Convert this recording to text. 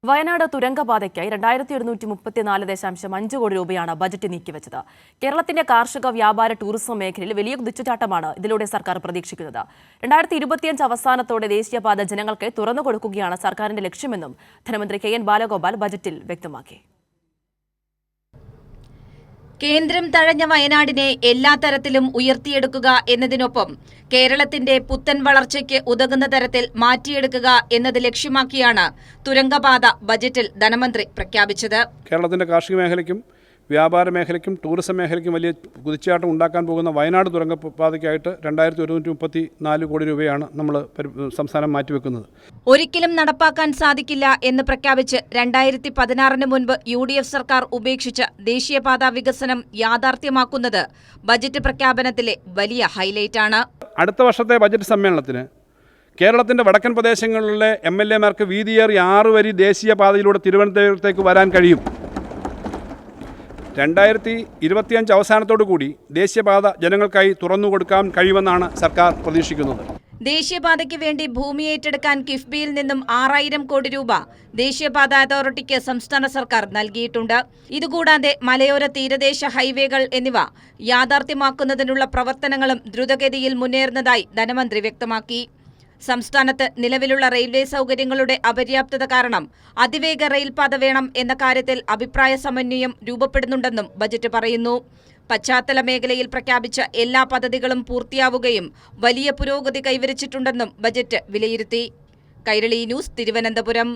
വയനാട് തുരങ്കപാതയ്ക്കായി 2134.5 കോടി രൂപയാണ് ബജറ്റ് നീക്കിവച്ചത്. കേരളത്തിന്റെ കാർഷിക, വ്യാപാര, ടൂറിസം മേഖലയിൽ വലിയ കുതിച്ചുചാട്ടമാണ് ഇതിലൂടെ സർക്കാർ പ്രതീക്ഷിക്കുന്നത്. 2025 അവസാനത്തോടെ ദേശീയപാത ജനങ്ങൾക്ക് തുറന്നുകൊടുക്കുകയാണ് സർക്കാരിന്റെ ലക്ഷ്യമെന്നും ധനമന്ത്രി കെ.എൻ. ബാലഗോപാൽ ബജറ്റിൽ വ്യക്തമാക്കി. കേന്ദ്രം തഴഞ്ഞ വയനാടിനെ എല്ലാ തരത്തിലും ഉയർത്തിയെടുക്കുക എന്നതിനൊപ്പം കേരളത്തിന്റെ പുത്തൻ വളർച്ചയ്ക്ക് ഉതകുന്ന തരത്തിൽ മാറ്റിയെടുക്കുക എന്നത് ലക്ഷ്യമാക്കിയാണ് തുരങ്കപാത ബജറ്റിൽ ധനമന്ത്രി പ്രഖ്യാപിച്ചത്. കേരളത്തിന്റെ കാർഷിക മേഖലയ്ക്കും വ്യാപാര മേഖലയ്ക്കും ടൂറിസം മേഖലയ്ക്കും വലിയ കുതിച്ചുചാട്ടം ഉണ്ടാക്കാൻ പോകുന്ന വയനാട് തുരങ്കപാതയ്ക്കായിട്ട് 2134 കോടി രൂപയാണ് നമ്മൾ സംസ്ഥാനം മാറ്റിവെക്കുന്നത്. ഒരിക്കലും നടപ്പാക്കാൻ സാധിക്കില്ല എന്ന് പ്രഖ്യാപിച്ച് 2016 മുൻപ് UDF സർക്കാർ ഉപേക്ഷിച്ച ദേശീയപാത വികസനം യാഥാർത്ഥ്യമാക്കുന്നത് ബജറ്റ് പ്രഖ്യാപനത്തിലെ വലിയ ഹൈലൈറ്റാണ്. അടുത്ത വർഷത്തെ ബജറ്റ് സമ്മേളനത്തിന് കേരളത്തിന്റെ വടക്കൻ പ്രദേശങ്ങളിലെ MLA-മാർക്ക് വീതിയേറി 6 വരി ദേശീയപാതയിലൂടെ തിരുവനന്തപുരത്തേക്ക് വരാൻ കഴിയും. 2025 അവസാനത്തോടുകൂടി ദേശീയപാത ജനങ്ങൾക്കായി തുറന്നുകൊടുക്കാൻ കഴിയുമെന്നാണ് സർക്കാർ പ്രതീക്ഷിക്കുന്നത്. ദേശീയപാതയ്ക്ക് വേണ്ടി ഭൂമി ഏറ്റെടുക്കാൻ കിഫ്ബിയിൽ നിന്നും 6000 കോടി രൂപ ദേശീയപാത അതോറിറ്റിക്ക് സംസ്ഥാന സർക്കാർ നൽകിയിട്ടുണ്ട്. ഇതുകൂടാതെ മലയോര തീരദേശ ഹൈവേകൾ എന്നിവ യാഥാർത്ഥ്യമാക്കുന്നതിനുള്ള പ്രവർത്തനങ്ങളും ദ്രുതഗതിയിൽ മുന്നേറുന്നതായി ധനമന്ത്രി വ്യക്തമാക്കി. സംസ്ഥാനത്ത് നിലവിലുള്ള റെയിൽവേ സൗകര്യങ്ങളുടെ അപര്യാപ്തത കാരണം അതിവേഗ റെയിൽപാത വേണം എന്ന കാര്യത്തിൽ അഭിപ്രായ സമന്വയം രൂപപ്പെടുന്നുണ്ടെന്നും ബജറ്റ് പറയുന്നു. പശ്ചാത്തല മേഖലയിൽ പ്രഖ്യാപിച്ച എല്ലാ പദ്ധതികളും പൂർത്തിയാവുകയും വലിയ പുരോഗതി കൈവരിച്ചിട്ടുണ്ടെന്നും ബജറ്റ് വിലയിരുത്തി. കൈരളി ന്യൂസ്, തിരുവനന്തപുരം.